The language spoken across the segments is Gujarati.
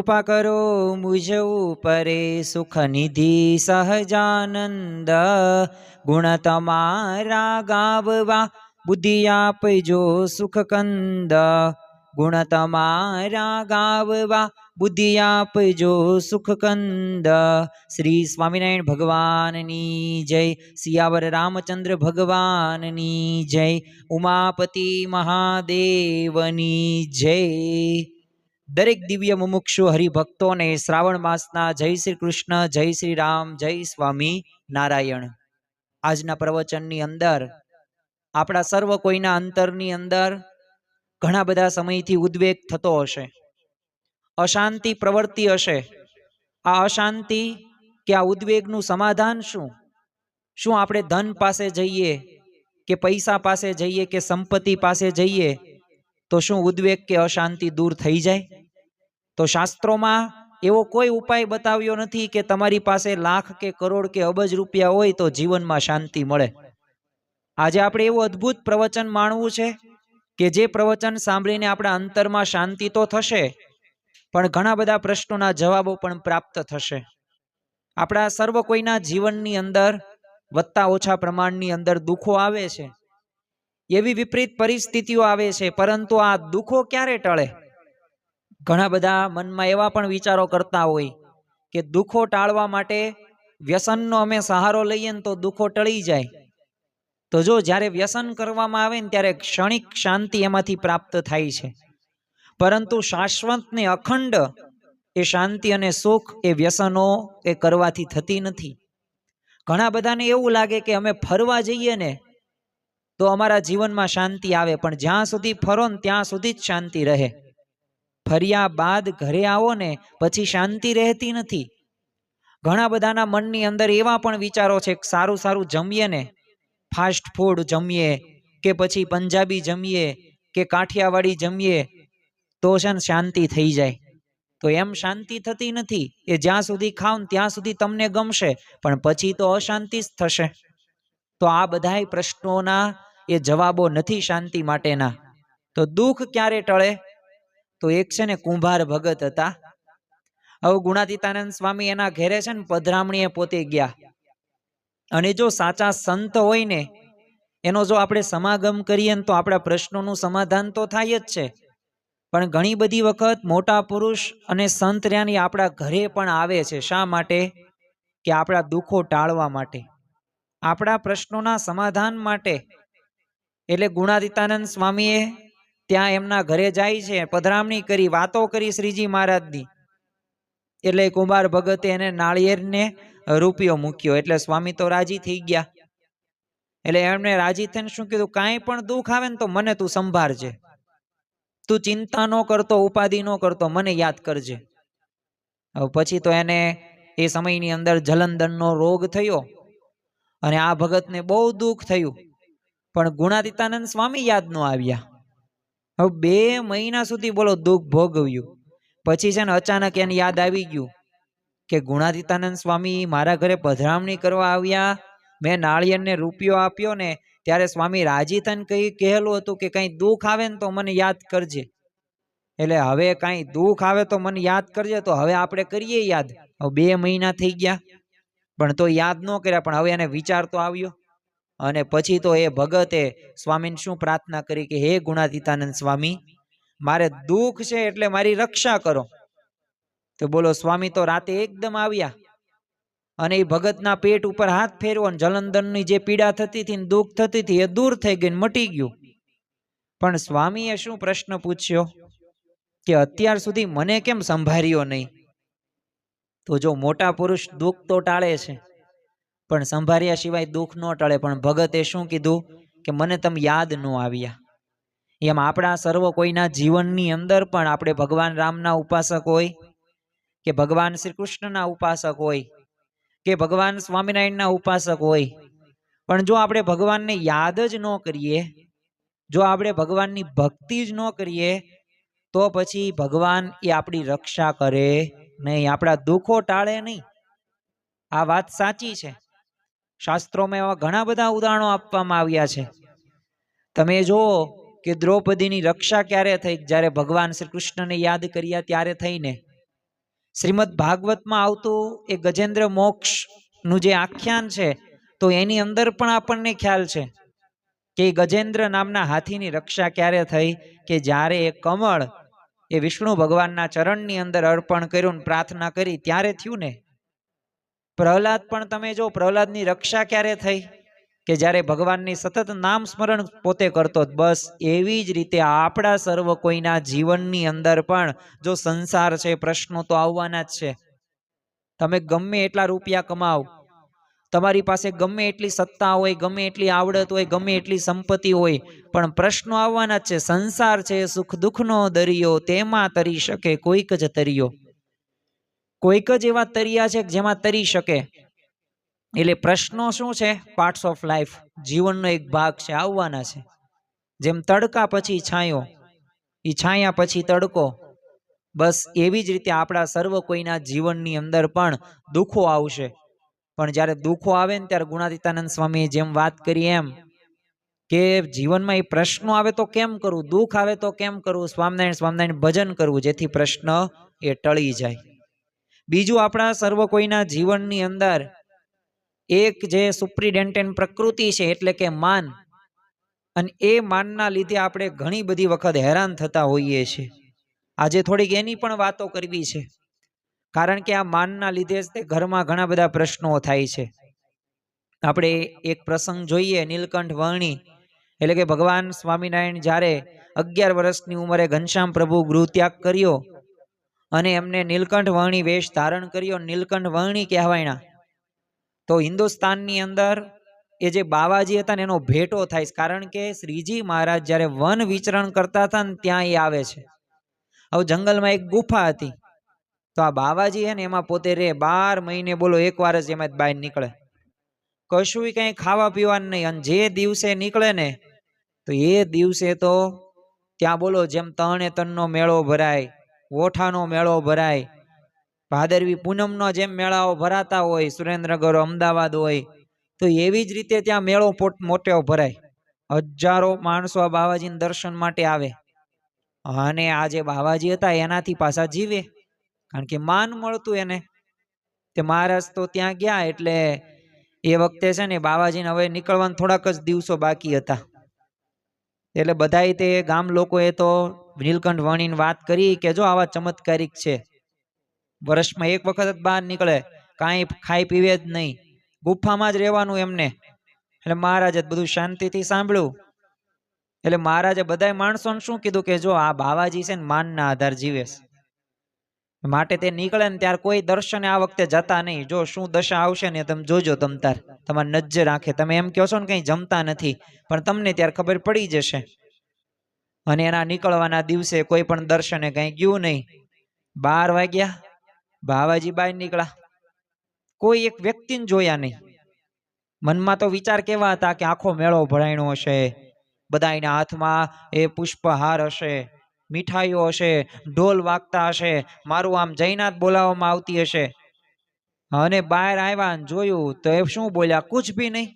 कृपा करो मुझ ऊपरे सुख निधि सहजानंद। गुण तमारा गाववा बुद्धि आपजो सुख कंद। गुण तमारा गाववा बुद्धि आपजो सुख कंद। श्री स्वामिनारायण भगवाननी जय। सियावर रामचंद्र भगवाननी जय। उमापति महादेवनी जय। दरेक दिव्य मुमुक्षु हरिभक्तों ने श्रावण मासना जय श्री कृष्ण, जय श्री राम, जय स्वामी नारायण। आजना प्रवचननी अंदर आपड़ा सर्व कोईना अंतरनी अंदर घणा बधा समयथी उद्वेग थतो हशे, अशांति प्रवर्ती हशे। आ अशांति के आ उद्वेगनुं समाधान शुं? शुं आपणे धन पासे जईए के पैसा पासे जईए के संपत्ति पासे जईए तो शुं उद्वेग के अशांति दूर थई जाय? तो शास्त्रों में एवो कोई उपाय बताव्यो नथी के तमारी पासे लाख के करोड़ के अबज रूपिया होय तो जीवन में शांति मळे। आज आपणे एवो अद्भुत प्रवचन माणवुं छे के जे प्रवचन सांभळीने आपणा अंतर में शांति तो थशे पण घणा बधा प्रश्नोना जवाबो पण प्राप्त थशे। आपणा सर्व कोईना जीवननी अंदर वत्ता ओछा प्रमाणनी अंदर दुखो आवे छे, एवी विपरीत परिस्थितिओ आवे छे, परंतु आ दुखो क्यारे टळे? घणा बधा मनमा एवा पण विचारो करता होय के दुखो टाळवा माटे व्यसननो अमे सहारो लईए तो दुखो टळी जाय। तो जो ज्यारे व्यसन करवामां आवे ने त्यारे क्षणिक शांति एमांथी प्राप्त थाय छे, परंतु शाश्वत ने अखंड ए शांति अने सुख ए व्यसनो ए करवाथी थती नथी। घणा बधाने एवुं लागे के अमे फरवा जईए ने तो अमारा जीवन में शांति आवे, पण ज्यां सुधी फरो ने त्यां सुधी ज शांति रहे। फर्या बाद घरे आवो ने पछी शांति रहती नथी। घणा बधाना मननी अंदर एवा पण विचारो छे के सारू सारू जमीए ने, फास्ट फूड जमीए के पछी पंजाबी जमीए के काठियावाड़ी जमीए तो छे ने शांति थई जाय। तो एम शांति थती नथी। ए ज्यां सुधी खाओ ने त्यां सुधी तमने गमशे पण पछी तो अशांति ज थशे। तो आ बधाय प्रश्नोना ए जवाबो नथी शांति माटेना। तो दुख क्यारे टळे? तो एक छे ने कुंभार भगत हता। हवे गुणातीतानंद स्वामी एना घेरे छे ने पधरामणीए पोते गया अने जो साचा संत होय ने एनो जो आपणे समागम करीए तो आपणा प्रश्नोनुं समाधान तो थाय ज छे, पण घणी बधी वखत मोटा पुरुष अने संत रह्यानी आपणा घरे पण आवे छे। शा माटे? के आपणा दुखो टाळवा माटे, आपणा प्रश्नोना समाधान माटे। एटले गुणातीतानंद स्वामीए त्यां एमना घरे जाय छे, पधरामणी करी, वातो करी श्रीजी महाराजनी। एटले कुंभार भगते एने नाळिયેરને રૂપિયો મૂક્યો એટલે स्वामी तो राजी थई गया। એટલે એમણે રાજી થઈને શું કીધું, કાંઈ પણ દુઃખ આવે ને તો મને તું સંભાળજે, તું ચિંતા ન કરતો, ઉપાધિ ન કરતો, મને યાદ કરજે। હવે પછી તો એને એ સમયની અંદર જલંધરનો રોગ થયો અને આ ભગતને બહુ દુઃખ થયું, પણ ગુણાતીતાનંદ સ્વામી યાદ ન આવ્યા। હવે 2 મહિના સુધી બોલો દુઃખ ભોગવ્યું। પછી છે ને અચાનક એને યાદ આવી ગયું કે ગુણાતીતાનંદ સ્વામી મારા ઘરે પધરામણી કરવા આવ્યા, મેં નાળિયેરને રૂપિયો આપ્યો ને ત્યારે સ્વામી રાજી થઈને કહેલું હતું કે કંઈ દુઃખ આવે ને તો મને યાદ કરજે। એટલે હવે કાંઈ દુઃખ આવે તો મને યાદ કરજે, તો હવે આપણે કરીએ યાદ। હવે 2 મહિના થઈ ગયા પણ તો યાદ ન કર્યા, પણ હવે એને વિચાર તો આવ્યો અને પછી તો એ ભગતે સ્વામીને શું પ્રાર્થના કરી કે હે ગુણાતીતાનંદ સ્વામી, મારે દુઃખ છે એટલે મારી રક્ષા કરો। તો બોલો સ્વામી તો રાતે એકદમ આવ્યા અને એ ભગતના પેટ ઉપર હાથ ફેરવો ને જલંધરની જે પીડા થતી હતી ને દુઃખ થતી હતી એ દૂર થઈ ગઈ, મટી ગયું। પણ સ્વામીએ શું પ્રશ્ન પૂછ્યો કે અત્યાર સુધી મને કેમ સંભાળ્યો નહીં? તો જો મોટા પુરુષ દુઃખ તો ટાળે છે પણ સંભાળ્યા સિવાય દુઃખ ન ટળે। પણ ભગતે શું કીધું કે મને તમે યાદ ન આવ્યા। એમ આપણા સર્વ કોઈના જીવનની અંદર પણ આપણે ભગવાન રામના ઉપાસક હોય કે ભગવાન શ્રી કૃષ્ણના ઉપાસક હોય કે ભગવાન સ્વામિનારાયણના ઉપાસક હોય, પણ જો આપણે ભગવાનને યાદ જ ન કરીએ, જો આપણે ભગવાનની ભક્તિ જ ન કરીએ તો પછી ભગવાન એ આપણી રક્ષા કરે નહીં, આપણા દુઃખો ટાળે નહીં। આ વાત સાચી છે। શાસ્ત્રોમાં એવા ઘણા બધા ઉદાહરણો આપવામાં આવ્યા છે। તમે જો કે દ્રૌપદીની રક્ષા ક્યારે થઈ? જ્યારે ભગવાન શ્રી કૃષ્ણને યાદ કર્યા ત્યારે થઈને। શ્રીમદ ભાગવતમાં આવતું એ ગજેન્દ્ર મોક્ષનું જે આખ્યાન છે તો એની અંદર પણ આપણને ખ્યાલ છે કે ગજેન્દ્ર નામના હાથીની રક્ષા ક્યારે થઈ કે જ્યારે એ કમળ એ વિષ્ણુ ભગવાનના ચરણની અંદર અર્પણ કર્યું, પ્રાર્થના કરી ત્યારે થયું ને. પ્રહલાદ પણ તમે જો, પ્રહલાદની રક્ષા ક્યારે થઈ કે જ્યારે ભગવાનની સતત નામ સ્મરણ પોતે કરતો. બસ એવી જ રીતે આપણા સર્વ કોઈના જીવનની અંદર પણ જો સંસાર છે, પ્રશ્નો તો આવવાના જ છે. તમે ગમે એટલા રૂપિયા કમાઓ, તમારી પાસે ગમે એટલી સત્તા હોય, ગમે એટલી આવડત હોય, ગમે એટલી સંપત્તિ હોય, પણ પ્રશ્નો આવવાના જ છે. સંસાર છે સુખ દુઃખનો દરિયો, તેમાં તરી શકે કોઈક જ તરિયો. કોઈક જ એવા તરિયા છે જેમાં તરી શકે. એટલે પ્રશ્નો શું છે? પાર્ટ્સ ઓફ લાઈફ, જીવનનો એક ભાગ છે, આવવાના છે. જેમ તડકા પછી છાંયો, એ છાયા પછી તડકો, બસ એવી જ રીતે આપણા સર્વ કોઈના જીવનની અંદર પણ દુઃખો આવશે. પણ જ્યારે દુઃખો આવે ને ત્યારે ગુણાતીતાનંદ સ્વામીએ જેમ વાત કરી એમ કે જીવનમાં એ પ્રશ્નો આવે તો કેમ કરવું, દુઃખ આવે તો કેમ કરવું, સ્વામિનારાયણ સ્વામિનારાયણ ભજન કરવું જેથી પ્રશ્ન એ ટળી જાય. બીજું, આપણા સર્વ કોઈના જીવનની અંદર એક જે સુપ્રિડેન્ટેન્ટ પ્રકૃતિ છે એટલે કે માન, અને એ માનના લીધે આપણે ઘણી બધી વખત હેરાન થતા હોઈએ છીએ. આજે થોડીક એની પણ વાતો કરવી છે, કારણ કે આ માનના લીધે જ તે ઘરમાં ઘણા બધા પ્રશ્નો થાય છે. આપણે એક પ્રસંગ જોઈએ, નીલકંઠ વર્ણી, એટલે કે ભગવાન સ્વામિનારાયણ જ્યારે 11 વર્ષની ઉંમરે ઘનશ્યામ પ્રભુ ગૃહત્યાગ કર્યો અને એમને નીલકંઠ વર્ણી વેશ ધારણ કર્યો, નીલકંઠ વર્ણી કહેવાયના. તો હિન્દુસ્તાનની અંદર એ જે બાવાજી હતા ને એનો ભેટો થાય, કારણ કે શ્રીજી મહારાજ જ્યારે વન વિચરણ કરતા હતા ને ત્યાં એ આવે છે. હવે જંગલમાં એક ગુફા હતી, તો આ બાવાજી છે ને એમાં પોતે રે 12 મહિને, બોલો, એક વાર જ એમાં બહાર નીકળે, કશું કઈ ખાવા પીવાનું નહીં. અને જે દિવસે નીકળે ને તો એ દિવસે તો ત્યાં બોલો જેમ તરણે તનનો મેળો ભરાય, ઓઠાનો મેળો ભરાય, ભાદરવી પૂનમનો જેમ મેળાઓ ભરાતા હોય, સુરેન્દ્રનગર અમદાવાદ હોય, તો એવી જ રીતે ત્યાં મેળો મોટો ભરાય. હજારો માણસો આ બાવાજીના દર્શન માટે આવે. અને આ જે બાવાજી હતા એનાથી પાછા જીવે, કારણ કે માન મળતું એને. તે મહારાજ તો ત્યાં ગયા એટલે એ વખતે છે ને બાવાજીને હવે નીકળવાના થોડાક જ દિવસો બાકી હતા. એટલે બધાય તે ગામ લોકોએ તો નીલકંઠ વર્ણીને વાત કરી કે જો આવા ચમત્કારિક છે, વર્ષમાં એક વખત જ બહાર નીકળે, કાંઈ ખાઈ પીવે જ નહીં, ગુફામાં જ રહેવાનું એમને. એટલે મહારાજે બધું શાંતિથી સાંભળ્યું. એટલે મહારાજે બધા માણસોને શું કીધું કે જો આ બાવાજી છે ને માનના આધાર જીવે છે, માટે તે નીકળે ને ત્યારે કોઈ દર્શને આ વખતે જતા નહીં. જો શું દશા આવશે ને તમે જોજો, તમારી નજર રાખે. તમે એમ કહો છો ને કંઈ જમતા નથી, પણ તમને ત્યારે ખબર પડી જશે. અને એના નીકળવાના દિવસે કોઈ પણ દર્શને કંઈ ગયું નહીં. 12 વાગ્યા, બાવાજી બહાર નીકળ્યા, કોઈ એક વ્યક્તિને જોયા નહીં. મનમાં તો વિચાર કેવા હતા કે આખો મેળો ભરાયણો હશે, બધાના હાથમાં એ પુષ્પહાર હશે, મીઠાઈઓ હશે, ઢોલ વાગતા હશે, મારું આમ જયનાથ બોલાવવામાં આવતી હશે. અને બહાર આવ્યા જોયું તો એ શું બોલ્યા? કુછ ભી નહીં,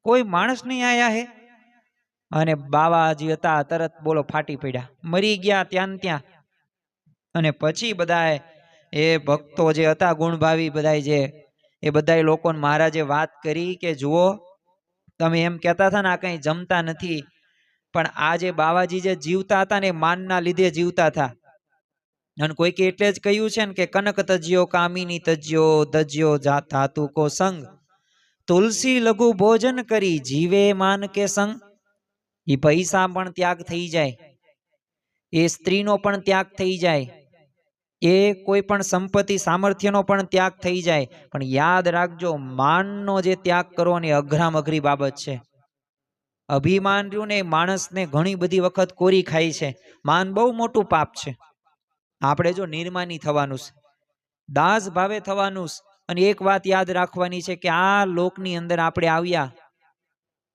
કોઈ માણસ નહીં આયા હે. અને બાવાજી હતા તરત બોલો ફાટી પડ્યા, મરી ગયા ત્યાં ત્યાં. અને પછી બધા એ ભક્તો જે હતા ગુણભાવી બધા જે, એ બધા લોકોને મહારાજે વાત કરી કે જુઓ, તમે એમ કહેતા હતા ને આ કંઈ જમતા નથી, પણ આ જે બાવાજી જે જીવતા હતા ને માનના લીધે જીવતા હતા. અને કોઈકે એટલે જ કહ્યું છે ને કે કનક તજ્યો કામિની તજ્યો ધજ્યો ધાતુ કો સંગ, તુલસી લઘુ ભોજન કરી જીવે માન કે સંગ. એ પૈસા પણ ત્યાગ થઈ જાય, એ સ્ત્રીનો પણ ત્યાગ થઈ જાય, એ કોઈ પણ સંપત્તિ સામર્થ્યનો પણ ત્યાગ થઈ જાય, પણ યાદ રાખજો માનનો જે ત્યાગ કરવો ને અઘરામ અઘરી બાબત છે. અભિમાન રહ્યું ને માણસને ઘણી બધી વખત કોરી ખાય છે. માન બહુ મોટું પાપ છે. આપણે જો નિર્માની થવાનું છે, દાસ ભાવે થવાનું છે. અને એક વાત યાદ રાખવાની છે કે આ લોકની અંદર આપણે આવ્યા,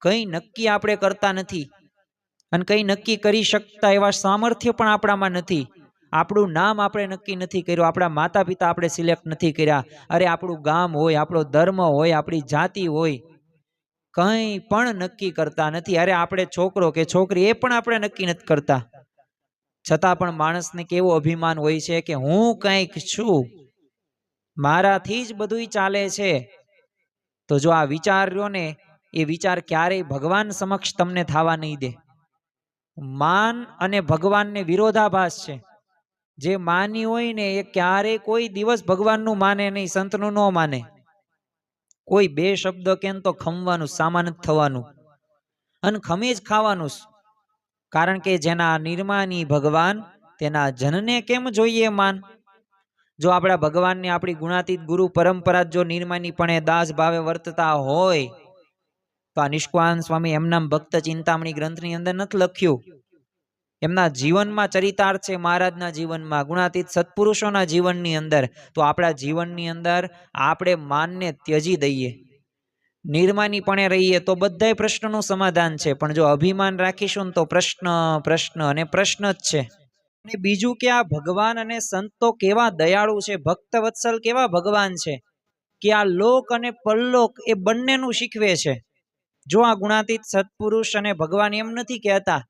કંઈ નક્કી આપણે કરતા નથી, અને કંઈ નક્કી કરી શકતા એવા સામર્થ્ય પણ આપણામાં નથી. આપણું નામ આપણે નક્કી નથી કર્યું, આપણા માતા પિતા આપણે સિલેક્ટ નથી કર્યા. અરે આપણું ગામ હોય, આપણો ધર્મ હોય, આપણી જાતિ હોય, કંઈ પણ નક્કી કરતા નથી. અરે આપણે છોકરો કે છોકરી એ પણ આપણે નક્કી નથી કરતા. છતાં પણ માણસને કેવું અભિમાન હોય છે કે હું કંઈક છું, મારાથી જ બધું ચાલે છે. તો જો આ વિચાર રહ્યો ને, એ વિચાર ક્યારેય ભગવાન સમક્ષ તમને થવા નહીં દે. માન અને ભગવાનને વિરોધાભાસ છે. જે માની હોય ને એ ક્યારેય કોઈ દિવસ ભગવાનનું માને નહીં, સંતનું ન માને. કોઈ બે શબ્દ કેમ તો ખમવાનું, સામાન જ થવાનું અને ખમી જ ખાવાનું. કારણ કે જેના નિર્માની ભગવાન, તેના જનને કેમ જોઈએ માન. જો આપણા ભગવાનને આપણી ગુણાતીત ગુરુ પરંપરા જો નિર્માનીપણે દાસ ભાવે વર્તતા હોય તો આ નિષ્કાન સ્વામી એમના ભક્ત ચિંતામણી ગ્રંથની અંદર નથી લખ્યું. એમના જીવનમાં ચરિતાર્થ છે, મહારાજના જીવનમાં, ગુણાતીત સત્પુરુષોના જીવનની અંદર. તો આપણા જીવનની અંદર આપણે માનને ત્યજી દઈએ, નિર્માનીપણે રહીએ તો બધાય પ્રશ્નનું સમાધાન છે. પણ જો અભિમાન રાખીશું ને તો પ્રશ્ન પ્રશ્ન અને પ્રશ્ન જ છે. અને બીજું કે આ ભગવાન અને સંતો કેવા દયાળુ છે, ભક્ત વત્સલ કેવા ભગવાન છે કે આ લોક અને પરલોક એ બંનેનું શીખવે છે. જો આ ગુણાતીત સત્પુરુષ અને ભગવાન એમ નથી કહેતા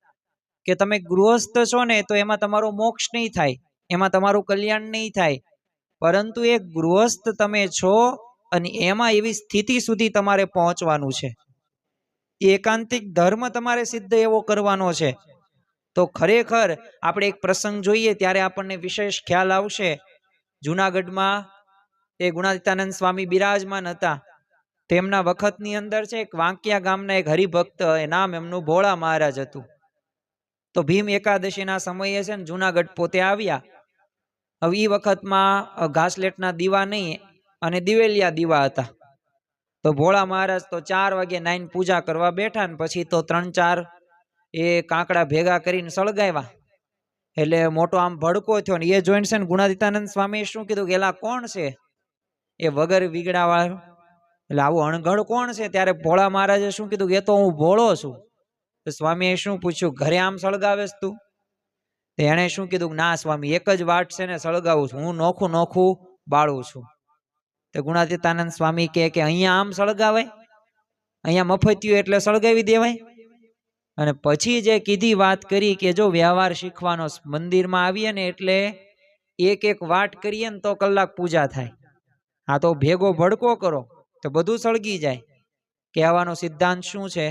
કે તમે ગૃહસ્થ છો ને તો એમાં તમારો મોક્ષ નહીં થાય, એમાં તમારું કલ્યાણ નહીં થાય. પરંતુ એ ગૃહસ્થ તમે છો અને એમાં એવી સ્થિતિ સુધી તમારે પહોંચવાનું છે. એકાંતિક ધર્મ તમારે સિદ્ધ એવો કરવાનો છે. તો ખરેખર આપણે એક પ્રસંગ જોઈએ ત્યારે આપણને વિશેષ ખ્યાલ આવશે. જુનાગઢમાં એ ગુણાતીતાનંદ સ્વામી બિરાજમાન હતા. તેમના વખતની અંદર છે એક વાંકિયા ગામના એક હરિભક્ત, એ નામ એમનું ભોળા મહારાજ હતું. તો ભીમ એકાદશીના સમયે છે ને જુનાગઢ પોતે આવ્યા. હવે એ વખતમાં ઘાસલેટના દીવા નહીં અને દિવેલિયા દીવા હતા. તો ભોળા મહારાજ તો 4 વાગે નાઈને પૂજા કરવા બેઠા ને પછી તો 3-4 એ કાંકડા ભેગા કરીને સળગાવ્યા. એટલે મોટો આમ ભડકો થયો ને એ જોઈને છે ને ગુણાતીતાનંદ સ્વામીએ શું કીધું કે એલા કોણ છે એ વગર વીગડાવાળો, એટલે આવું અણઘડ કોણ છે? ત્યારે ભોળા મહારાજે શું કીધું કે એ તો હું ભોળો છું. તો સ્વામીએ શું પૂછ્યું, ઘરે આમ સળગાવેશ તું? તો એણે શું કીધું, ના સ્વામી, એક જ વાટ છે ને સળગાવું છું, હું નોખું નોખું બાળું છું. તો ગુણાતીતાનંદ સ્વામી કહે કે અહીંયા આમ સળગાવાય, અહીંયા મફતિયું એટલે સળગાવી દેવાય. અને પછી જે કીધી વાત કરી કે જો વ્યવહાર શીખવાનો, મંદિરમાં આવીએ ને એટલે એક એક વાટ કરીએ ને તો કલાક પૂજા થાય. આ તો ભેગો ભડકો કરો તો બધું સળગી જાય. કહેવાનો સિદ્ધાંત શું છે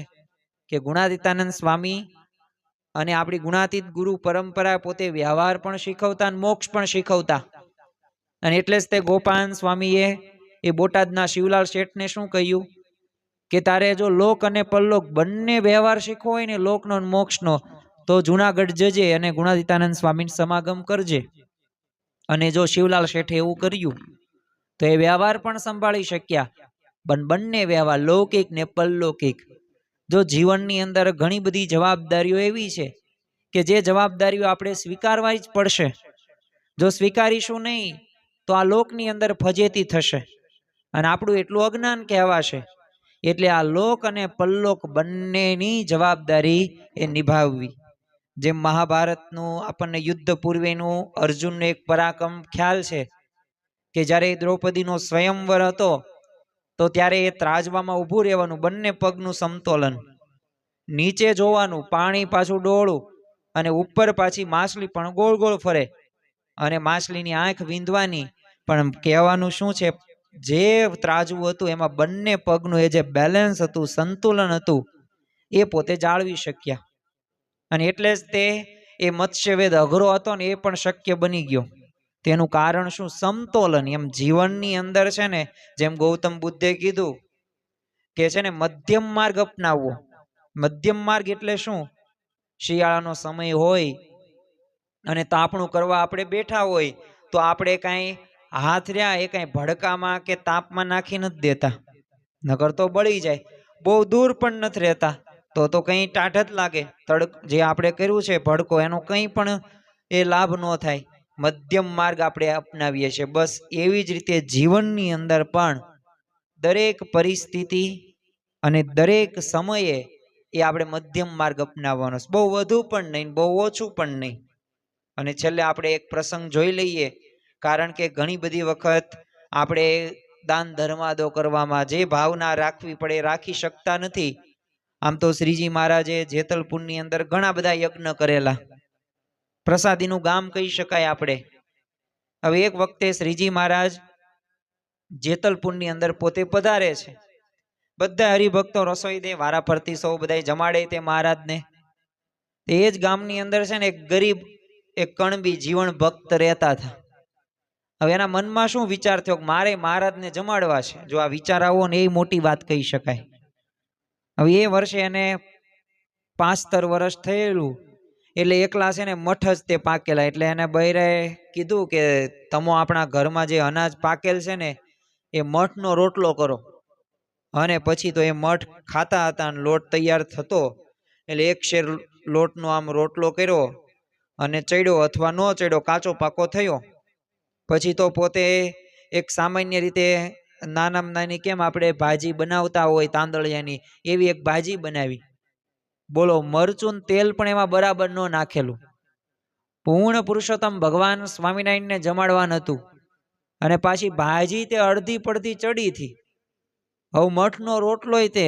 કે ગુણાતીતાનંદ સ્વામી અને આપણી ગુણાતીત ગુરુ પરંપરા પોતે વ્યવહાર પણ શીખવતા અને મોક્ષ પણ શીખવતા. અને એટલે જ તે ગોપાલ સ્વામીએ એ બોટાદના શિવલાલ શેઠને શું કહ્યું કે તારે જો લોક અને પરલોક બંને વ્યવહાર શીખવો હોય ને, લોકનો અને મોક્ષનો, તો જુનાગઢ જજે અને ગુણાતીતાનંદ સ્વામીને સમાગમ કરજે. અને જો શિવલાલ શેઠે એવું કર્યું તો એ વ્યવહાર પણ સંભાળી શક્યા. બંને વ્યવહાર, લૌકિક ને પરલૌકિક. જો જીવનની અંદર ઘણી બધી જવાબદારીઓ એવી છે કે જે જવાબદારીઓ આપણે સ્વીકારવા જ પડશે. જો સ્વીકારીશું નહીં તો આ લોકની અંદર ફજેતી થશે અને આપણું એટલું અજ્ઞાન કહેવાશે. એટલે આ લોક અને પરલોક બંનેની જવાબદારી એ નિભાવવી. જેમ મહાભારતનું આપણને યુદ્ધ પૂર્વેનું અર્જુનનો એક પરાક્રમ ખ્યાલ છે કે જ્યારે દ્રૌપદીનો સ્વયંવર હતો તો ત્યારે એ ત્રાજવામાં ઊભું રહેવાનું, બંને પગનું સમતોલન, નીચે જોવાનું, પાણી પાછું ડોળું અને ઉપર પાછી માછલી પણ ગોળ ગોળ ફરે અને માછલીની આંખ વીંધવાની. પણ કહેવાનું શું છે, જે ત્રાજવું હતું એમાં બંને પગનું એ જે બેલેન્સ હતું, સંતુલન હતું, એ પોતે જાળવી શક્યા. અને એટલે જ તે એ મત્સ્યવેદ અઘરો હતો ને એ પણ શક્ય બની ગયો. તેનું કારણ શું? સમતોલન. એમ જીવનની અંદર છે ને, જેમ ગૌતમ બુદ્ધે કીધું કે છે ને મધ્યમ માર્ગ અપનાવવો. મધ્યમ માર્ગ એટલે શું? શિયાળાનો સમય હોય અને તાપણું કરવા આપણે બેઠા હોય તો આપણે કાંઈ હાથ રહ્યા એ કાંઈ ભડકામાં કે તાપમાં નાખી નથી દેતા, નકર તો બળી જાય. બહુ દૂર પણ નથી રહેતા તો કંઈ ટાઢ જ લાગે. જે આપણે કર્યું છે ભડકો, એનો કંઈ પણ એ લાભ ન થાય. મધ્યમ માર્ગ આપણે અપનાવીએ છીએ. બસ એવી જ રીતે જીવનની અંદર પણ દરેક પરિસ્થિતિ અને દરેક સમયે એ આપણે મધ્યમ માર્ગ અપનાવવાનો છે. બહુ વધુ પણ નહીં, બહુ ઓછું પણ નહીં. અને છેલ્લે આપણે એક પ્રસંગ જોઈ લઈએ, કારણ કે ઘણી બધી વખત આપણે દાન ધર્માદો કરવામાં જે ભાવના રાખવી પડે રાખી શકતા નથી. આમ તો શ્રીજી મહારાજે જેતલપુરની અંદર ઘણા બધા યજ્ઞ કરેલા. પ્રસાદીનું ગામ કહી શકાય આપણે. હવે એક વખતે શ્રીજી મહારાજ જેતલપુરની અંદર પોતે પધારે છે. બધા હરિભક્તો રસોઈ દે, વારા ફરતી સૌ બધા જમાડે તે મહારાજને. એ જ ગામની અંદર છે ને એક ગરીબ, એક કણબી જીવન ભક્ત રહેતા હતા. હવે એના મનમાં શું વિચાર થયો કે મારે મહારાજને જમાડવા છે. જો આ વિચાર આવો ને એ મોટી વાત કહી શકાય. હવે એ વર્ષે એને 5 વર્ષ થયેલું એટલે એકલા છે ને મઠ જ તે પાકેલા. એટલે એને બૈરાએ કીધું કે તમો આપણા ઘરમાં જે અનાજ પાકેલ છે ને એ મઠનો રોટલો કરો. અને પછી તો એ મઠ ખાતા હતા અને લોટ તૈયાર થતો એટલે એક શેર લોટનો આમ રોટલો કર્યો અને ચડ્યો અથવા ન ચડ્યો, કાચો પાકો થયો. પછી તો પોતે એક સામાન્ય રીતે નાનામાં નાની કેમ આપણે ભાજી બનાવતા હોય તાંદળિયાની, એવી એક ભાજી બનાવી. બોલો, મરચું તેલ પણ એમાં બરાબર ન નાખેલું. પૂર્ણ પુરુષોત્તમ ભગવાન સ્વામિનારાયણને જમાડવાનું હતું અને પાછી ભાજી તે અડધી પડધી ચડી હતી. હવે મઠનો રોટલો તે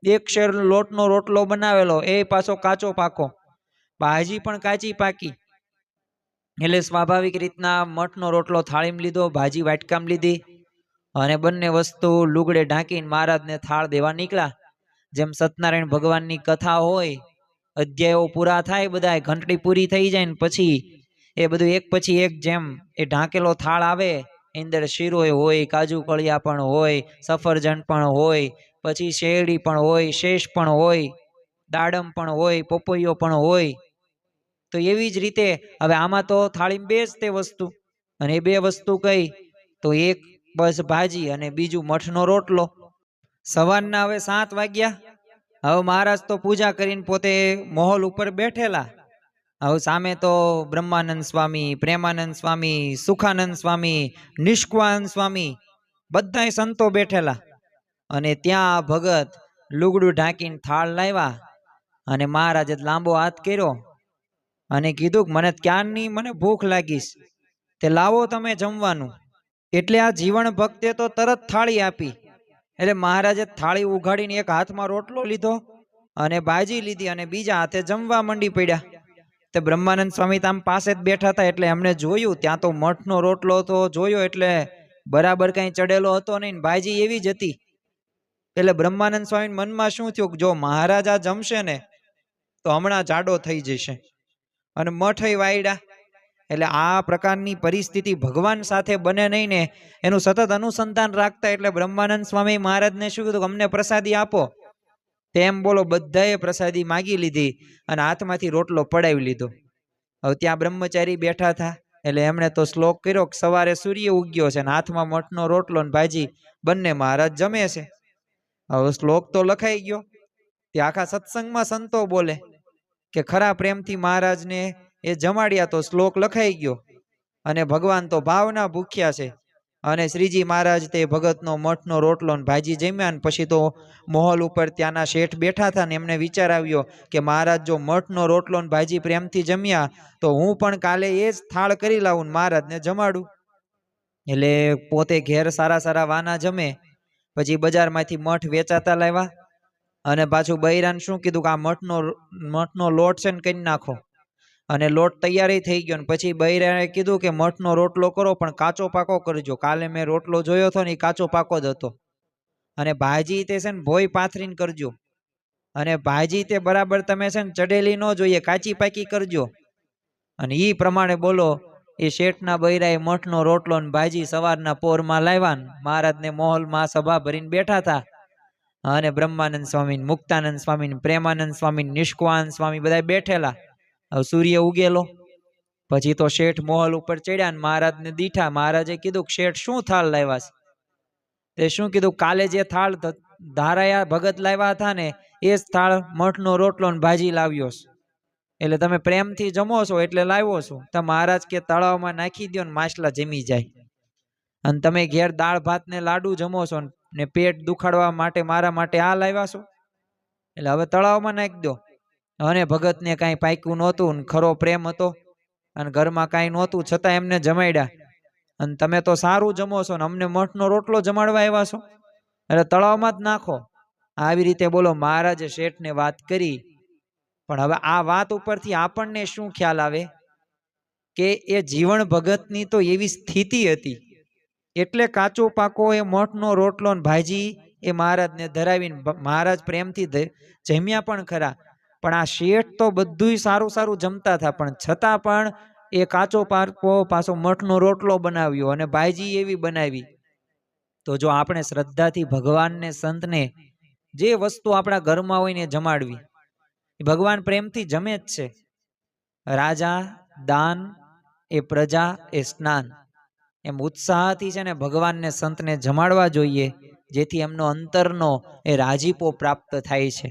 એક શેર લોટનો રોટલો બનાવેલો, એ પાછો કાચો પાકો, ભાજી પણ કાચી પાકી. એટલે સ્વાભાવિક રીતના મઠનો રોટલો થાળીમાં લીધો, ભાજી વાટકામાં લીધી અને બંને વસ્તુ લુગડે ઢાંકીને મહારાજને થાળ દેવા નીકળ્યા. જેમ સત્યનારાયણ ભગવાનની કથા હોય, અધ્યાયો પૂરા થાય, બધા ઘંટડી પૂરી થઈ જાય ને પછી એ બધું એક પછી એક જેમ એ ઢાંકેલો થાળ આવે, અંદર શીરો હોય, કાજુ કળિયા પણ હોય, સફરજન પણ હોય, પછી શેરડી પણ હોય, શેષ પણ હોય, દાડમ પણ હોય, પપૈયો પણ હોય. તો એવી જ રીતે હવે આમાં તો થાળીમાં બે જ તે વસ્તુ, અને એ બે વસ્તુ કઈ તો એક બસ ભાજી અને બીજું મઠનો રોટલો. સવારના હવે 7 વાગ્યા. હવે મહારાજ તો પૂજા કરીને પોતે મહોલ ઉપર બેઠેલા. હવે સામે તો બ્રહ્માનંદ સ્વામી, પ્રેમાનંદ સ્વામી, સુખાનંદ સ્વામી, નિષ્કવાનંદ સ્વામી બધાય સંતો બેઠેલા. અને ત્યાં ભગત લુગડું ઢાંકીને થાળ લાવ્યા અને મહારાજે લાંબો હાથ કર્યો અને કીધું કે મને ક્યારની મને ભૂખ લાગીશ, તે લાવો તમે જમવાનું. એટલે આ જીવન ભક્તે તો તરત થાળી આપી. એટલે મહારાજે થાળી ઉઘાડીને એક હાથમાં રોટલો લીધો અને ભાજી લીધી અને બીજા હાથે જમવા મંડી પડ્યા. તે બ્રહ્માનંદ સ્વામી આમ પાસે જ બેઠા હતા એટલે એમને જોયું, ત્યાં તો મઠનો રોટલો તો જોયો એટલે બરાબર કઈ ચડેલો હતો નહીં, ભાજી એવી જ હતી. એટલે બ્રહ્માનંદ સ્વામી મનમાં શું થયું કે જો મહારાજ આ જમશે ને તો હમણાં જાડો થઈ જશે, અને મઠ વાયડા. એટલે આ પ્રકારની પરિસ્થિતિ ભગવાન સાથે બને નહીં ને એનું સતત અનુસંધાન રાખતા. એટલે બ્રહ્માનંદ સ્વામી મહારાજને શું કીધું, અમને પ્રસાદી આપો. તેમ બોલો બધાએ પ્રસાદી માગી લીધી અને હાથમાંથી રોટલો પડાવી લીધો. હવે ત્યાં બ્રહ્મચારી બેઠા હતા એટલે એમણે તો શ્લોક કર્યો કે સવારે સૂર્ય ઉગ્યો છે ને હાથમાં મઠનો રોટલો ને ભાજી બંને મહારાજ જમે છે. હવે શ્લોક તો લખાઈ ગયો. તે આખા સત્સંગમાં સંતો બોલે કે ખરા પ્રેમથી મહારાજને એ જમાડ્યા તો શ્લોક લખાઈ ગયો અને ભગવાન તો ભાવના ભૂખ્યા છે. અને શ્રીજી મહારાજ તે ભગતનો મઠનો રોટલો ને ભાજી જમ્યા ને પછી તો મહોલ ઉપર ત્યાંના શેઠ બેઠા હતા ને એમને વિચાર આવ્યો કે મહારાજ જો મઠનો રોટલો ને ભાજી પ્રેમથી જમ્યા તો હું પણ કાલે એ જ થાળ કરી લાવું ને મહારાજને જમાડું. એટલે પોતે ઘેર સારા સારા વાના જમે, પછી બજારમાંથી મઠ વેચાતા લાવ્યા અને પાછું બૈરાને શું કીધું કે આ મઠનો લોટ છે ને કરી નાખો. અને લોટ તૈયારી થઈ ગયો ને પછી બૈરાએ કીધું કે મઠનો રોટલો કરો પણ કાચો પાકો કરજો. કાલે મેં રોટલો જોયો હતો ને એ કાચો પાકો જ હતો. અને ભાજી તે છે ને ભોય પાથરીને કરજો. અને ભાજી તે બરાબર તમે છે ને ચડેલી ન જોઈએ, કાચી પાકી કરજો. અને એ પ્રમાણે બોલો એ શેઠના બૈરાએ મઠનો રોટલો ને ભાજી સવારના પોરમાં લાવ્યા. મહારાજને મહોલમાં સભા ભરીને બેઠા હતા અને બ્રહ્માનંદ સ્વામી, મુક્તાનંદ સ્વામી, પ્રેમાનંદ સ્વામી, નિષ્કવાનંદ સ્વામી બધા બેઠેલા. હવે સૂર્ય ઉગેલો પછી તો શેઠ મહોલ ઉપર ચડ્યા ને મહારાજને દીઠા. મહારાજે કીધું કે શેઠ શું થાળ લાવ્યા છે? તે શું કીધું, કાલે જે થાળ ધારાયા ભગત લાવ્યા હતા ને એ જ થાળ મઠનો રોટલો ને ભાજી લાવ્યો છે. એટલે તમે પ્રેમથી જમો છો એટલે લાવ્યો છું. તો મહારાજ કે તળાવમાં નાખી દો ને માછલા જમી જાય. અને તમે ઘેર દાળ ભાત ને લાડુ જમો છો ને પેટ દુખાડવા માટે મારા માટે આ લાવ્યા છો, એટલે હવે તળાવમાં નાખી દો. અને ભગતને કાંઈ પાક્યું નહોતું ને ખરો પ્રેમ હતો અને ઘરમાં કાંઈ નહોતું છતાં એમને જમાડ્યા. અને તમે તો સારું જમો છો ને અમને મઠનો રોટલો જમાડવા આવ્યા છો, એટલે તળાવમાં જ નાખો. આવી રીતે બોલો મહારાજે શેઠને વાત કરી. પણ હવે આ વાત ઉપરથી આપણને શું ખ્યાલ આવે કે એ જીવન ભગતની તો એવી સ્થિતિ હતી, એટલે કાચો પાકો એ મઠનો રોટલો ને ભાજી એ મહારાજને ધરાવીને મહારાજ પ્રેમથી જમ્યા પણ ખરા. પણ આ શેઠ તો બધુંય સારું સારું જમતા હતા, પણ છતાં પણ એ કાચો પાકો પાછો મઠનો રોટલો બનાવ્યો અને ભાજી એવી બનાવી. તો જો આપણે શ્રદ્ધાથી ભગવાનને સંતને જે વસ્તુ આપણા ઘરમાં હોય ને જમાડવી, ભગવાન પ્રેમથી જમે જ છે. રાજા દાન એ પ્રજા એ સ્નાન, એમ ઉત્સાહથી છે ને ભગવાનને સંતને જમાડવા જોઈએ, જેથી એમનો અંતરનો એ રાજીપો પ્રાપ્ત થાય છે.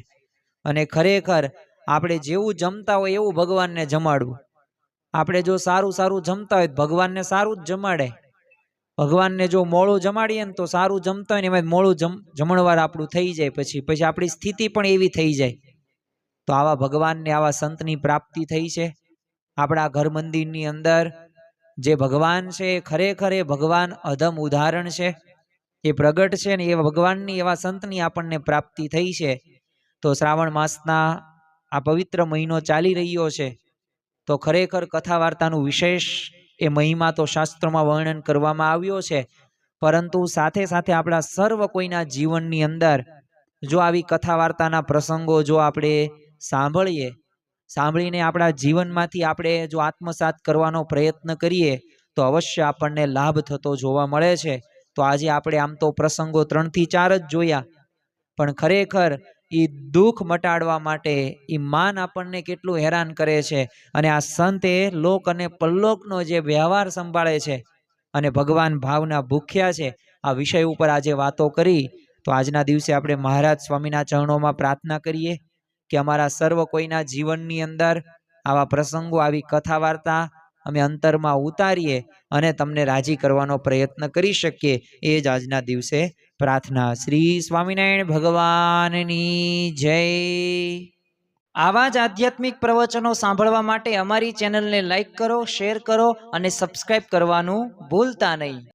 અને ખરેખર આપણે જેવું જમતા હોય એવું ભગવાનને જમાડવું. આપણે જો સારું સારું જમતા હોય ભગવાનને સારું જ જમાડે. ભગવાનને જો મોળું જમાડીએ ને તો સારું જમતા હોય ને એમાં મોળું જમણવાર આપણું થઈ જાય, પછી આપણી સ્થિતિ પણ એવી થઈ જાય. તો આવા ભગવાનને આવા સંતની પ્રાપ્તિ થઈ છે. આપણા ઘર મંદિરની અંદર જે ભગવાન છે એ ખરેખર એ ભગવાન અધમ ઉદાહરણ છે, એ પ્રગટ છે ને એ ભગવાનની એવા સંતની આપણને પ્રાપ્તિ થઈ છે. તો શ્રાવણ માસના આ પવિત્ર મહિનો ચાલી રહ્યો છે, તો ખરેખર કથા વાર્તાનું વિશેષ એ મહિમા તો શાસ્ત્રોમાં વર્ણન કરવામાં આવ્યો છે. પરંતુ સાથે સાથે આપણા સર્વ કોઈના જીવનની અંદર જો આવી કથા વાર્તાના પ્રસંગો જો આપણે સાંભળીને આપણા જીવનમાંથી આપણે જો આત્મસાત કરવાનો પ્રયત્ન કરીએ તો અવશ્ય આપણને લાભ થતો જોવા મળે છે. તો આજે આપણે આમ તો પ્રસંગો 3 થી 4 જ જોયા, પણ ખરેખર એ દુઃખ મટાડવા માટે એ માન આપણને કેટલું હેરાન કરે છે. અને આ સંત એ લોક અને પરલોકનો જે વ્યવહાર સંભાળે છે અને ભગવાન ભાવના ભૂખ્યા છે, આ વિષય ઉપર આજે વાતો કરી. તો આજના દિવસે આપણે મહારાજ સ્વામીના ચરણોમાં પ્રાર્થના કરીએ કે અમારા સર્વ કોઈના જીવનની અંદર આવા પ્રસંગો, આવી કથા વાર્તા અમે અંતરમાં ઉતારીએ અને તમને રાજી કરવાનો પ્રયત્ન કરી શકીએ. એ જ આજના દિવસે પ્રાર્થના. શ્રી સ્વામિનારાયણ ભગવાનની જય. આવા જ આધ્યાત્મિક પ્રવચનો સાંભળવા માટે અમારી ચેનલને લાઈક કરો, શેર કરો અને સબસ્ક્રાઇબ કરવાનું ભૂલતા નહીં.